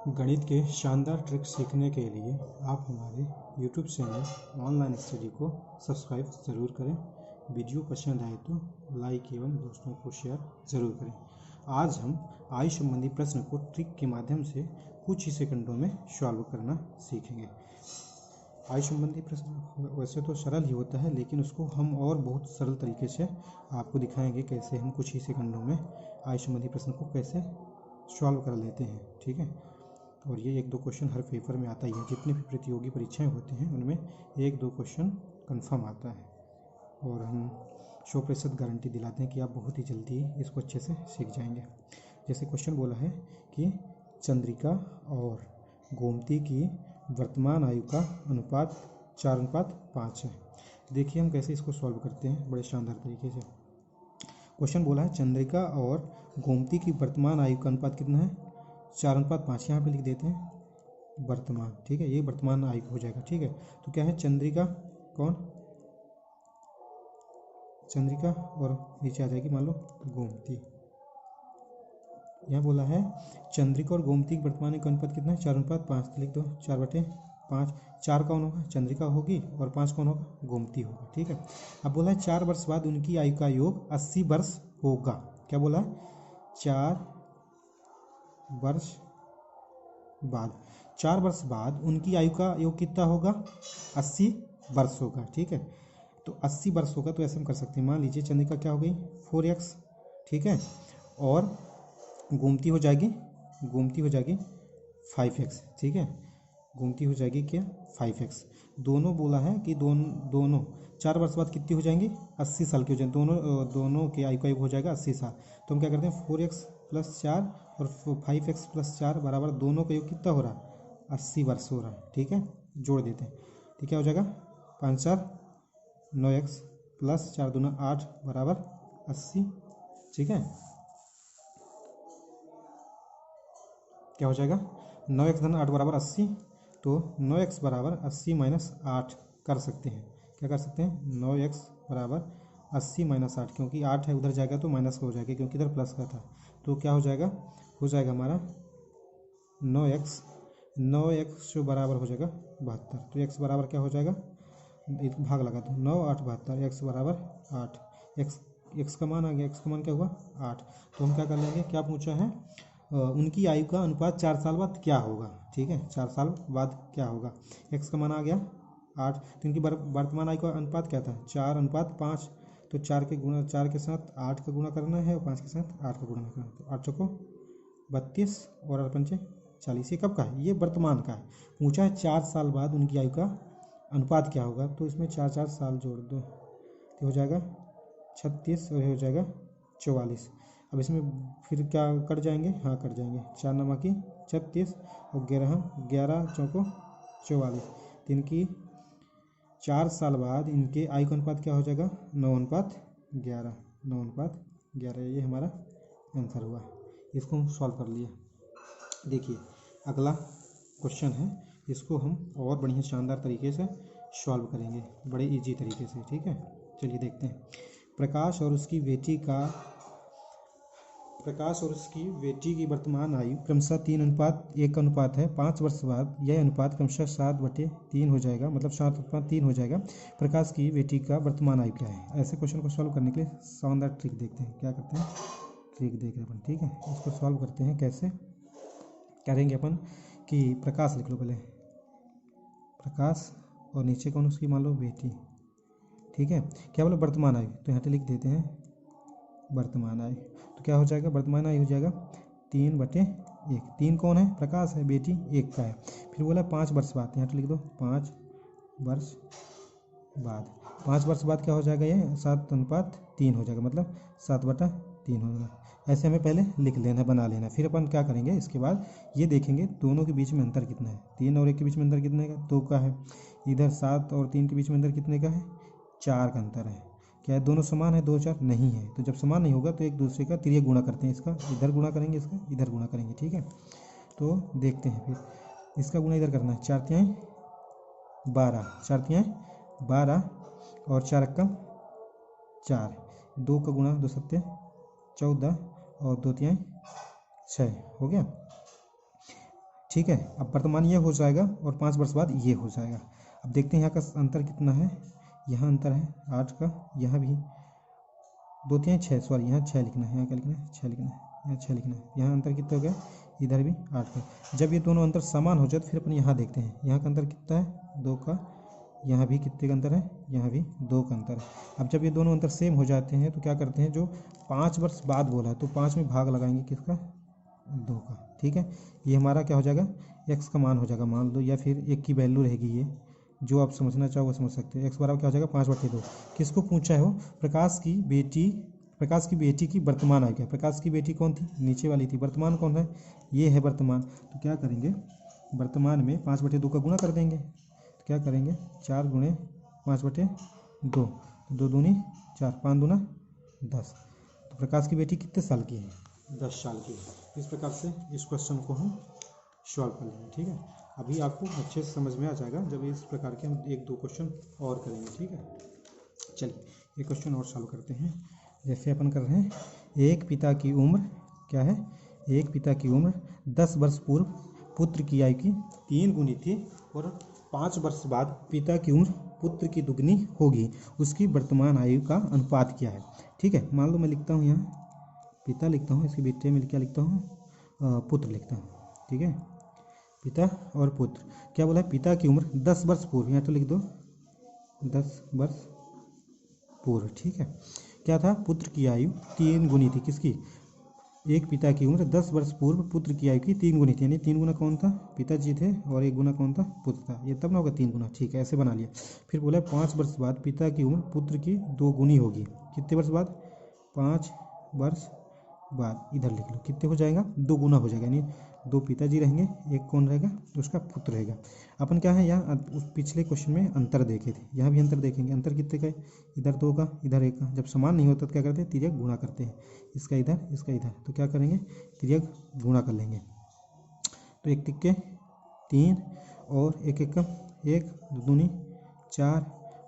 गणित के शानदार ट्रिक्स सीखने के लिए आप हमारे YouTube चैनल ऑनलाइन स्टडी को सब्सक्राइब ज़रूर करें। वीडियो पसंद आए तो लाइक एवं दोस्तों को शेयर ज़रूर करें। आज हम आयु संबंधी प्रश्न को ट्रिक के माध्यम से कुछ ही सेकंडों में सॉल्व करना सीखेंगे। आयु संबंधी प्रश्न वैसे तो सरल ही होता है, लेकिन उसको हम और बहुत सरल तरीके से आपको दिखाएंगे कैसे हम कुछ ही सेकंडों में आयु संबंधी प्रश्न को कैसे सॉल्व कर लेते हैं। ठीक है, और ये एक दो क्वेश्चन हर पेपर में आता ही है। जितने भी प्रतियोगी परीक्षाएं होती हैं उनमें एक दो क्वेश्चन कंफर्म आता है, और हम 100% गारंटी दिलाते हैं कि आप बहुत ही जल्दी इसको अच्छे से सीख जाएंगे। जैसे क्वेश्चन बोला है कि चंद्रिका और गोमती की वर्तमान आयु का अनुपात 4:5 है। देखिए हम कैसे इसको सॉल्व करते हैं बड़े शानदार तरीके से। क्वेश्चन बोला है चंद्रिका और गोमती की वर्तमान आयु का अनुपात कितना है, 4:5। यहाँ पे लिख देते हैं वर्तमान। ठीक है, ये वर्तमान आयु हो जाएगा। ठीक है, तो क्या है चंद्रिका, कौन चंद्रिका, और नीचे आ जाएगी मान लो गोमती। यहाँ बोला है चंद्रिका और गोमती की वर्तमान आयु का अनुपात कितना है, 4:5। तो लिख दो 4/5। 4 कौन होगा, चंद्रिका होगी, और 5 कौन होगा, गोमती होगा। ठीक है, अब बोला है 4 वर्ष बाद उनकी आयु का योग 80 वर्ष होगा। क्या बोला है, 4 वर्ष बाद उनकी आयु का योग कितना होगा, 80 वर्ष होगा। ठीक है, तो 80 वर्ष होगा तो ऐसे हम कर सकते हैं। मान लीजिए चंद्रिका क्या हो गई, 4x। ठीक है, और गोमती हो जाएगी 5x। ठीक है, गोमती हो जाएगी क्या, 5x। दोनों बोला है कि दोनों 4 वर्ष बाद कितनी हो जाएंगी, 80 साल की हो जाएंगी। दोनों के आयु का योग हो जाएगा 80 साल। तो हम क्या करते हैं, 4x + 4 और 5x + 4 बराबर दोनों का योग कितना हो रहा है, 80 वर्ष हो रहा है। ठीक है, जोड़ देते हैं तो क्या हो जाएगा, 5 4 9x + 4 दूना 8 बराबर 80। ठीक है, क्या हो जाएगा, 9x धन 8 बराबर 80। तो 9x बराबर 80 - 8 कर सकते हैं। क्या कर सकते हैं, 9x बराबर 80 - 8, क्योंकि 8 है उधर जाएगा तो माइनस हो जाएगा, क्योंकि इधर प्लस का था। तो क्या हो जाएगा हमारा 9x बराबर हो जाएगा 72। तो x बराबर क्या हो जाएगा, भाग लगा दो, 9 8 72, x बराबर 8। x का मान आ गया, x का मान क्या हुआ, 8। तो हम क्या कर लेंगे, क्या पूछा है, उनकी आयु का अनुपात 4 साल बाद क्या होगा। ठीक है, 4 साल बाद क्या होगा, x का मान आ गया 8। तो इनकी वर्तमान आयु का अनुपात क्या था, 4:5। तो 4 के साथ 8 का गुणा करना है, और 5 के साथ 8 का गुणा करना है। तो 8 चौको 32 और 8 पंचे 40। ये कब का है, ये वर्तमान का है। पूछा है 4 साल बाद उनकी आयु का अनुपात क्या होगा, तो इसमें 4 साल जोड़ दो तो हो जाएगा 36 और हो जाएगा 44। अब इसमें फिर क्या कट जाएंगे, हाँ कट जाएंगे, 4 9 की 36 और 11 चौको 44। तो इनकी 4 साल बाद इनके आयु का अनुपात क्या हो जाएगा, 9:11। 9:11 ये हमारा आंसर हुआ। इसको हम सॉल्व कर लिए। देखिए अगला क्वेश्चन है, इसको हम और बढ़िया शानदार तरीके से सॉल्व करेंगे, बड़े इजी तरीके से। ठीक है, चलिए देखते हैं। प्रकाश और उसकी बेटी की वर्तमान आयु क्रमशः 3:1 का अनुपात है। 5 वर्ष बाद यह अनुपात क्रमशः 7/3 हो जाएगा, मतलब 7/3 हो जाएगा। प्रकाश की बेटी का वर्तमान आयु क्या है। ऐसे क्वेश्चन को सॉल्व करने के लिए शानदार ट्रिक देखते हैं। क्या करते हैं, ट्रिक देख रहे अपन। ठीक है, इसको सॉल्व करते हैं। कैसे करेंगे अपन कि प्रकाश लिख लो पहले, प्रकाश, और नीचे कौन, उसकी मान लो बेटी। ठीक है, क्या बोले वर्तमान आयु, तो यहाँ पे लिख देते हैं वर्तमान आयु। तो क्या हो जाएगा, वर्तमान आयु हो जाएगा 3/1। 3 कौन है, प्रकाश है, बेटी 1 का है। फिर बोला 5 वर्ष बाद, यहाँ पे लिख दो 5 वर्ष बाद। 5 वर्ष बाद क्या हो जाएगा, ये 7:3 हो जाएगा, मतलब 7/3 हो जाएगा। ऐसे हमें पहले लिख लेना, बना लेना। फिर अपन क्या करेंगे, इसके बाद ये देखेंगे दोनों के बीच में अंतर कितना है। 3 और 1 के बीच में अंतर कितने का, 2 का है। इधर 7 और 3 के बीच में अंतर कितने का है, 4 का अंतर है। क्या है, दोनों समान है, 2 4 नहीं है। तो जब समान नहीं होगा तो एक दूसरे का तिर्यक गुणा करते हैं। इसका इधर गुणा करेंगे, इसका इधर गुणा करेंगे। ठीक है, तो देखते हैं। फिर इसका गुणा इधर करना है, 4 तिहाई 12, 4 तिहाई 12 और 4 एकम 4। 2 का गुणा 2 सत्ते 14 और 2 तिहाई 6 हो गया। ठीक है। अब वर्तमान ये हो जाएगा और 5 वर्ष बाद ये हो जाएगा। अब देखते हैं यहाँ का अंतर कितना है। यहाँ अंतर है 8 का, यहाँ भी 2 3 6, सॉरी यहाँ 6 लिखना है, यहाँ क्या लिखना है 6 लिखना है, यहाँ 6 लिखना है। यहाँ अंतर कितना हो गया, इधर भी 8 का। जब ये दोनों अंतर समान हो जाए तो फिर अपन यहाँ देखते हैं, यहाँ का अंतर कितना है 2 का, यहाँ भी कितने का अंतर है, यहाँ भी 2 का अंतर है। अब जब ये दोनों अंतर सेम हो जाते हैं तो क्या करते हैं, जो 5 वर्ष बाद बोला है तो 5 में भाग लगाएंगे किसका, 2 का। ठीक है, ये हमारा क्या हो जाएगा, x का मान हो जाएगा मान लो, या फिर एक की वैल्यू रहेगी ये, जो आप समझना चाहो समझ सकते हो। x बराबर क्या हो जाएगा 5/2। किसको पूछा है वो, प्रकाश की बेटी की वर्तमान आयु क्या। प्रकाश की बेटी कौन थी, नीचे वाली थी। वर्तमान कौन है, ये है वर्तमान। तो क्या करेंगे, वर्तमान में 5/2 का गुणा कर देंगे। तो क्या करेंगे 4 गुणे 5/2, 2 दूनी 4, 5 दूना 10। तो प्रकाश की बेटी कितने साल की है, 10 साल की है। इस प्रकार से इस क्वेश्चन को हम सॉल्व कर लेंगे। ठीक है, अभी आपको अच्छे से समझ में आ जाएगा जब इस प्रकार के हम 1-2 क्वेश्चन और करेंगे। ठीक है, चलिए ये क्वेश्चन और सॉल्व करते हैं। जैसे अपन कर रहे हैं, एक पिता की उम्र क्या है, एक पिता की उम्र 10 वर्ष पूर्व पुत्र की आयु की 3 गुनी थी और 5 वर्ष बाद पिता की उम्र पुत्र की दुगनी होगी, उसकी वर्तमान आयु का अनुपात क्या है। ठीक है, मान लो मैं लिखता हूँ यहाँ पिता लिखता हूँ, इसके बेटे में क्या लिखता हूँ, पुत्र लिखता हूँ। ठीक है, पिता और पुत्र, क्या बोला है, पिता की उम्र 10 वर्ष पूर्व, यहाँ तो लिख दो 10 वर्ष पूर्व। ठीक है, क्या था, पुत्र की आयु 3 गुनी थी, किसकी, एक पिता की उम्र 10 वर्ष पूर्व पुत्र की आयु की 3 गुनी थी, यानी 3 गुना कौन था, पिताजी थे, और 1 गुना कौन था, पुत्र था। ये तब ना होगा 3 गुना। ठीक है, ऐसे बना लिया। फिर बोला 5 वर्ष बाद पिता की उम्र पुत्र की 2 गुनी होगी। कितने वर्ष बाद, 5 वर्ष बाद। इधर लिख लो कितने हो जाएगा, 2 गुना हो जाएगा, यानी 2 पिताजी रहेंगे, 1 कौन रहेगा, उसका पुत्र रहेगा। अपन क्या है, यहाँ उस पिछले क्वेश्चन में अंतर देखे थे, यहाँ भी अंतर देखेंगे। अंतर कितने का है, इधर 2 का, इधर 1 का। जब समान नहीं होता तो क्या करते हैं, तिर्यक गुणा करते हैं, इसका इधर इसका इधर। तो क्या करेंगे, तिर्यक गुणा कर लेंगे। तो 1 तिक्के 3 और 1 एकम 1, 2 दूनी 4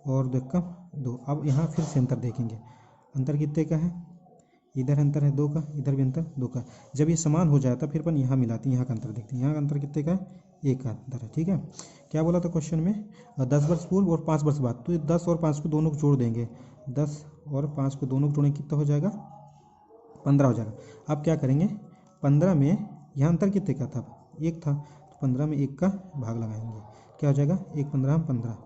और 2 एकम 2। अब यहाँ फिर से अंतर देखेंगे, अंतर कितने का है, इधर अंतर है 2 का, इधर भी अंतर 2 का। जब ये समान हो जाता फिर अपन यहाँ मिलाते हैं, यहाँ का अंतर देखते हैं। यहाँ का अंतर कितने का है, 1 का अंतर है। ठीक है, क्या बोला था क्वेश्चन में, 10 वर्ष पूर्व और 5 वर्ष बाद। तो ये 10 और 5 को दोनों को जोड़ देंगे, 10 और 5 को दोनों को जोड़ेंगे, कितना हो जाएगा, 15 हो जाएगा। अब क्या करेंगे, 15 में यहाँ अंतर कितने का था, 1 था, तो 15 में 1 का भाग लगाएंगे। क्या हो जाएगा, 1 15 15,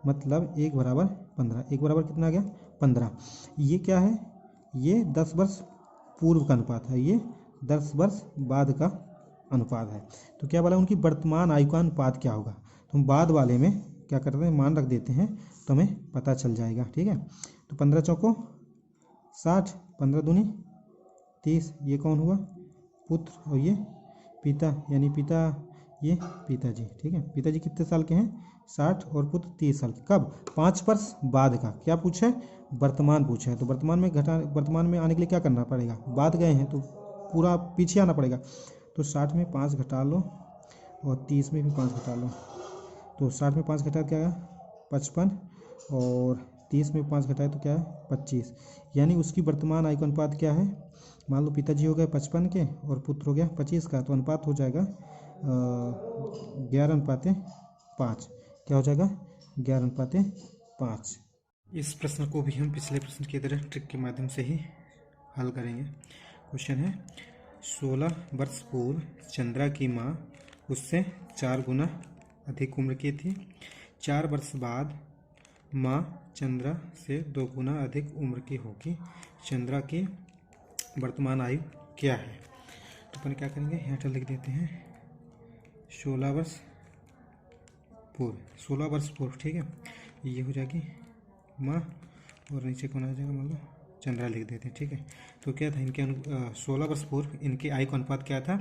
मतलब 1 बराबर 15। 1 बराबर कितना आ गया, 15। ये क्या है, ये 10 वर्ष पूर्व का अनुपात है, ये 10 वर्ष बाद का अनुपात है। तो क्या बोला, उनकी वर्तमान आयु का अनुपात क्या होगा। तो हम बाद वाले में क्या करते हैं, मान रख देते हैं तो हमें पता चल जाएगा। ठीक है, तो 15 चौको 60, 15 दूनी 30, ये कौन हुआ, पुत्र, और ये पिता, यानी पिता, ये पिताजी। ठीक है, पिताजी कितने साल के हैं, 60, और पुत्र 30 साल के। कब, 5 वर्ष बाद का। क्या पूछा है, वर्तमान पूछा है। तो वर्तमान में आने के लिए क्या करना पड़ेगा, बाद गए हैं तो पूरा पीछे आना पड़ेगा। तो 60 में 5 घटा लो और 30 में भी 5 घटा लो। तो 60 में 5 घटा क्या है, 55, और 30 में 5 घटाए तो क्या है, 25। यानी उसकी वर्तमान आयु का अनुपात क्या है, मान लो पिताजी हो गए 55 के और पुत्र हो गया 25 का, तो अनुपात हो जाएगा 11:5। क्या हो जाएगा, 11:5। इस प्रश्न को भी हम पिछले प्रश्न की तरह ट्रिक के माध्यम से ही हल करेंगे। क्वेश्चन है, 16 वर्ष पूर्व चंद्रा की माँ उससे 4 गुना अधिक उम्र की थी। 4 वर्ष बाद माँ चंद्रा से 2 गुना अधिक उम्र की होगी। चंद्रा की वर्तमान आयु क्या है। तो अपन क्या करेंगे, यहाँ पर लिख देते हैं 16 वर्ष पूर्व, 16 वर्ष पूर्व। ठीक है, ये हो जाएगी माँ और नीचे कौन आ जाएगा, मान लो चंद्रा लिख देते हैं। ठीक है, तो क्या था, इनके 16 वर्ष पूर्व इनके आयु का अनुपात क्या था,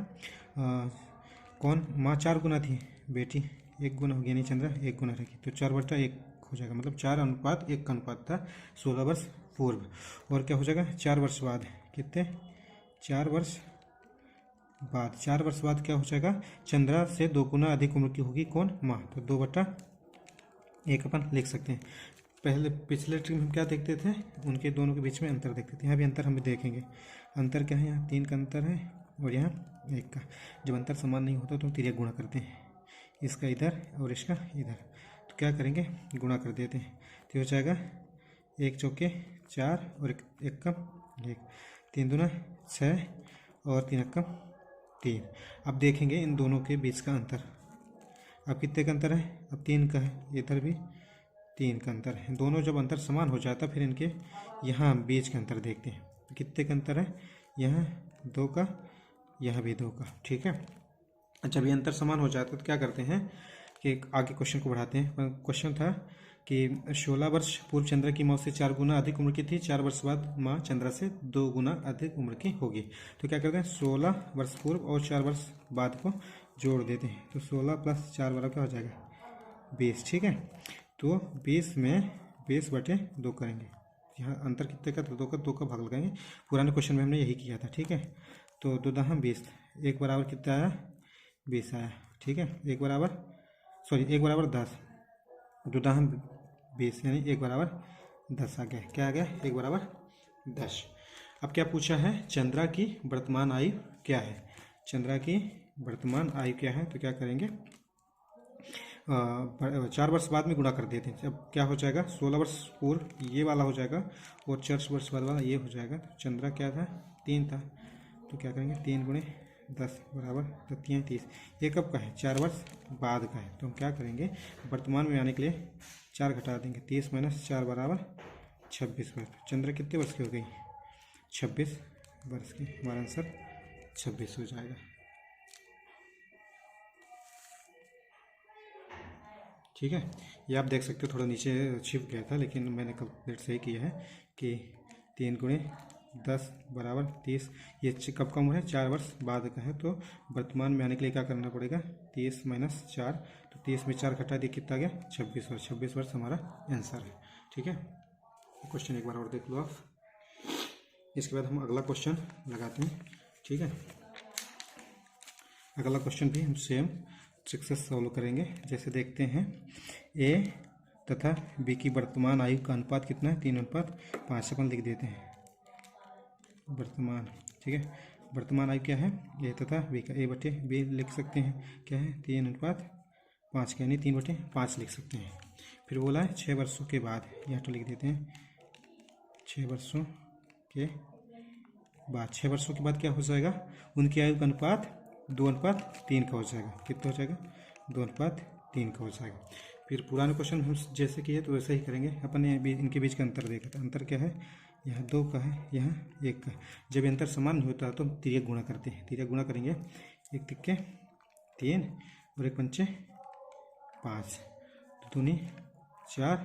कौन, माँ 4 गुना थी, बेटी 1 गुना हो गया, नहीं चंद्रा 1 गुना रहेगी, तो 4/1 हो जाएगा, मतलब 4:1 का अनुपात था 16 वर्ष पूर्व। और क्या हो जाएगा, 4 वर्ष बाद, कितने, 4 वर्ष बाद। 4 वर्ष बाद क्या हो जाएगा, चंद्रा से 2 गुना अधिक उम्र की होगी कौन, माँ, तो 2/1 अपन लिख सकते हैं। पहले पिछले ट्रिक में हम क्या देखते थे, उनके दोनों के बीच में अंतर देखते थे, यहाँ भी अंतर हम देखेंगे। अंतर क्या है, यहाँ 3 का अंतर है और यहाँ 1 का। जब अंतर समान नहीं होता तो हम तिर्यक गुणा करते हैं, इसका इधर और इसका इधर। तो क्या करेंगे, गुणा कर देते हैं। तो हो जाएगा 1 चौके 4 और 1 कम 1, 3 दूना 6 और 3 कम 3। अब देखेंगे इन दोनों के बीच का अंतर। अब कितने का अंतर है, अब 3 का है, इधर भी 3 का अंतर है। दोनों जब अंतर समान हो जाता फिर इनके यहाँ बीच का अंतर देखते हैं। तो कितने का अंतर है, यहाँ 2 का, यहाँ भी 2 का। ठीक है, जब ये अंतर समान हो जाता है तो क्या करते हैं कि आगे क्वेश्चन को बढ़ाते हैं। क्वेश्चन था कि 16 वर्ष पूर्व चंद्रा की माँ से 4 गुना अधिक उम्र की थी, 4 वर्ष बाद माँ चंद्रा से 2 गुना अधिक उम्र की होगी। तो क्या करते हैं, 16 वर्ष पूर्व और 4 वर्ष बाद को जोड़ देते हैं। तो 16 + 4 बराबर क्या हो जाएगा, 20। ठीक है, तो 20 में 20/2 करेंगे। यहाँ अंतर कितने का, तो 2 का भाग लगाएंगे। पुराने क्वेश्चन में हमने यही किया था। ठीक है, तो 2 दहा 20, 1 बराबर कितना आया, 20 आया। ठीक है, 1 बराबर 10, 2 दहा 20 यानी 1 बराबर 10 आ गया। क्या आ गया, 1 बराबर 10। अब क्या पूछा है, चंद्रा की वर्तमान आयु क्या है। चंद्रा की वर्तमान आयु क्या है, तो क्या करेंगे, 4 वर्ष बाद में गुणा कर देते हैं। अब क्या हो जाएगा, 16 वर्ष पूर्व ये वाला हो जाएगा और 4 वर्ष बाद वाला ये हो जाएगा। तो चंद्रा क्या था, 3 था। तो क्या करेंगे, 3 × 10 बराबर 30। ये कब का है, 4 वर्ष बाद का है। तो हम क्या करेंगे, वर्तमान में आने के लिए 4 घटा देंगे। 30 - 4 बराबर 26 वर्ष। चंद्रा कितने वर्ष की हो गई, 26 वर्ष की। हमारा आंसर 26 हो जाएगा। ठीक है, ये आप देख सकते हो थोड़ा नीचे छिप गया था, लेकिन मैंने कंप्लीट सही किया है कि 3 × 10 बराबर 30। ये कब का उम्र है, 4 वर्ष बाद का है। तो वर्तमान में आने के लिए क्या करना पड़ेगा, 30 - 4। तो 30 में 4 घटा दिए, कितना गया, 26 वर्ष। 26 वर्ष हमारा आंसर है। ठीक है, क्वेश्चन एक बार और देख लो आप। इसके बाद हम अगला क्वेश्चन लगाते हैं। ठीक है, अगला क्वेश्चन भी हम सेम ट्रिक से सॉल्व करेंगे। जैसे देखते हैं, ए तथा बी की वर्तमान आयु का अनुपात कितना है, 3:5। अपन लिख देते हैं वर्तमान। ठीक है, वर्तमान आयु क्या है, ए तथा बी का। A/B लिख सकते हैं, क्या है, 3:5 का, यानी 3/5 लिख सकते हैं। फिर बोला है 6 वर्षों के बाद, यहाँ तो लिख देते हैं 6 वर्षों के बाद। 6 वर्षों के बाद क्या हो जाएगा, उनकी आयु का अनुपात 2:3 का हो जाएगा। कितना हो जाएगा, 2:3 का हो जाएगा। फिर पुराने क्वेश्चन हम जैसे किए तो वैसे ही करेंगे। अपन ने इनके बीच का अंतर देखा था। अंतर क्या है, यहाँ 2 का है, यहाँ 1 का है। जब ये अंतर समान नहीं होता तो हम तिर्यक गुणा करते हैं। तिर्यक गुणा करेंगे, 1 तिक्के 3 और 1 पंचे 5, 2 दूनी 4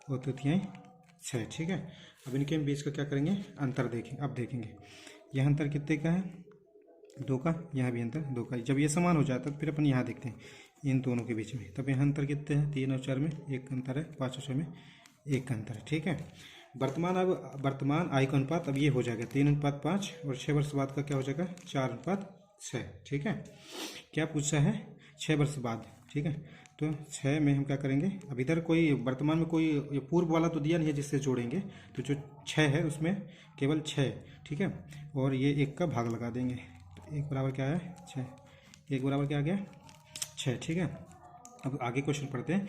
और 2 तिहाई 6। ठीक है, अब इनके बीच का क्या करेंगे, अंतर देखेंगे। अब देखेंगे यह अंतर कितने का है, 2 का, यहाँ भी अंतर 2 का। जब ये समान हो जाता है तो फिर अपन यहाँ देखते हैं इन दोनों के बीच में। तब यहाँ अंतर कितने हैं, 3 और 4 में 1 अंतर है, 5 और 6 में 1 अंतर है। ठीक है, वर्तमान आयु का अनुपात अब ये हो जाएगा 3:5 और 6 वर्ष बाद का क्या हो जाएगा, 4:6। ठीक है, क्या पूछा है, 6 वर्ष बाद। ठीक है, तो 6 में हम क्या करेंगे, अब इधर कोई वर्तमान में कोई पूर्व वाला तो दिया नहीं है जिससे जोड़ेंगे। तो जो 6 है उसमें केवल 6। ठीक है, और ये 1 का भाग लगा देंगे। तो 1 बराबर क्या है, 6। 1 बराबर क्या आ गया, 6। ठीक है, अब आगे क्वेश्चन पढ़ते हैं।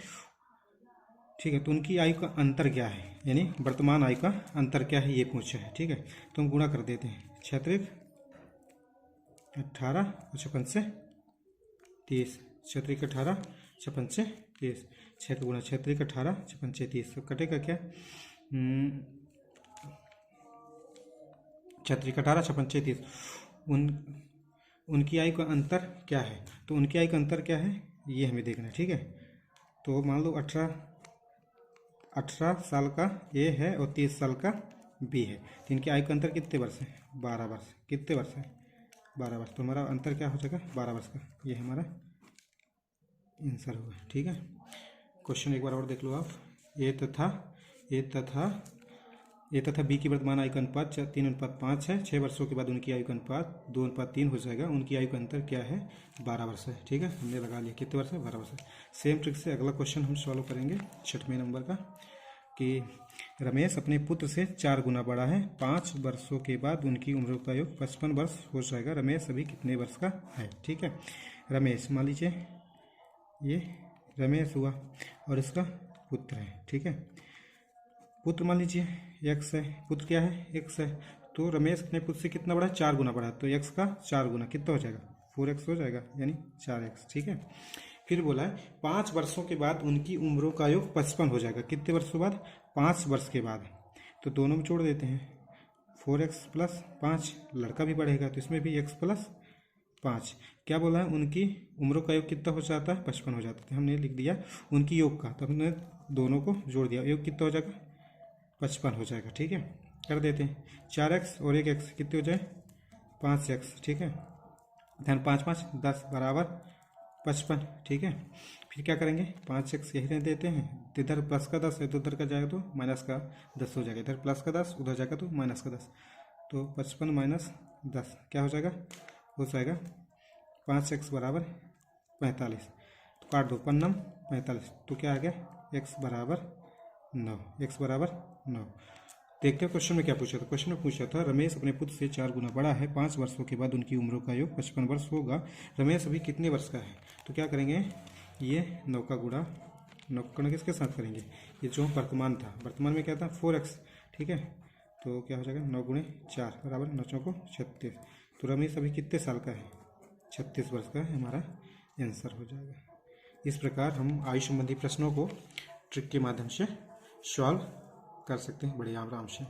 ठीक है, तो उनकी आयु का अंतर क्या है, यानी वर्तमान आयु का अंतर क्या है, ये पूछा है। ठीक है, तो हम गुणा कर देते हैं। 6 × 18 और 56 से 30। 6 × 18 56 से 30। 6 का गुणा 6 × 18 56 से 30। तो कटेगा क्या, 6 × 18 56 से 30। उनकी आयु का अंतर क्या है, तो उनकी आयु का अंतर क्या है ये हमें देखना है। ठीक है, तो मान लो 18 साल का ए है और 30 साल का बी है। तो इनकी आयु का अंतर कितने वर्ष है, 12 वर्ष। कितने वर्ष है, 12 वर्ष। तो हमारा अंतर क्या हो जाएगा, 12 वर्ष का। ये हमारा आंसर होगा। ठीक है, क्वेश्चन एक बार और देख लो आप। ए तथा बी की वर्तमान आयु का अनुपात 3:5 है। 6 वर्षों के बाद उनकी आयु का अनुपात 2:3 हो जाएगा। उनकी आयु का अंतर क्या है, 12 वर्ष है। ठीक है, हमने लगा लिया कितने वर्ष है, 12 वर्ष है। सेम ट्रिक से अगला क्वेश्चन हम सॉल्व करेंगे 6वें नंबर का। कि रमेश अपने पुत्र से 4 गुना बड़ा है, 5 वर्षों के बाद उनकी उम्र का योग 55 वर्ष हो जाएगा। रमेश अभी कितने वर्ष का है? ठीक है, रमेश मान लीजिए ये रमेश हुआ और इसका पुत्र है। ठीक है, पुत्र मान लीजिए x है, पुत्र क्या है? x है। तो रमेश अपने पुत्र से कितना बड़ा है? 4 गुना बड़ा है, तो x का 4 गुना कितना हो जाएगा? 4x हो जाएगा, यानी 4x। ठीक है, फिर बोला है 5 वर्षों के बाद उनकी उम्रों का योग 55 हो जाएगा। कितने वर्षों बाद? 5 वर्ष के बाद। तो दोनों में जोड़ देते हैं, 4x प्लस 5, लड़का भी बढ़ेगा तो इसमें भी x प्लस 5। क्या बोला है? उनकी उम्रों का योग कितना हो जाता है? 55 हो जाता है। तो हमने लिख दिया उनकी योग का, तो हमने दोनों को जोड़ दिया, योग कितना हो जाएगा? 55 हो जाएगा। ठीक है, कर देते हैं, 4x और 1x कितने हो जाए? 5x। ठीक है, ध्यान 5 5 10 बराबर 55। ठीक है, फिर क्या करेंगे? 5x यही रहने देते हैं, तो इधर प्लस का 10 है तो उधर का जाएगा तो माइनस का 10 हो जाएगा, इधर प्लस का 10 उधर जाएगा तो माइनस का 10, तो 55 माइनस 10 क्या हो जाएगा? हो जाएगा 5x बराबर 45। तो काट दो, 5 45, तो क्या आ गया? x बराबर 9। x बराबर 9। देखते हैं क्वेश्चन में क्या पूछा था। क्वेश्चन में पूछा था रमेश अपने पुत्र से 4 गुना बड़ा है, 5 वर्षों के बाद उनकी उम्रों का योग 55 वर्ष होगा। रमेश अभी कितने वर्ष का है? तो क्या करेंगे? ये 9 का गुणा, 9 का गुणा किसके साथ करेंगे? ये जो वर्तमान था, वर्तमान में क्या था? 4x। ठीक है, तो क्या हो जाएगा? 9 गुणे 4 बराबर 9 चौको 36। तो रमेश अभी कितने साल का है? 36 वर्ष का है, हमारा आंसर हो जाएगा। इस प्रकार हम आयु संबंधी प्रश्नों को ट्रिक के माध्यम से सॉल्व कर सकते हैं बड़े आराम से।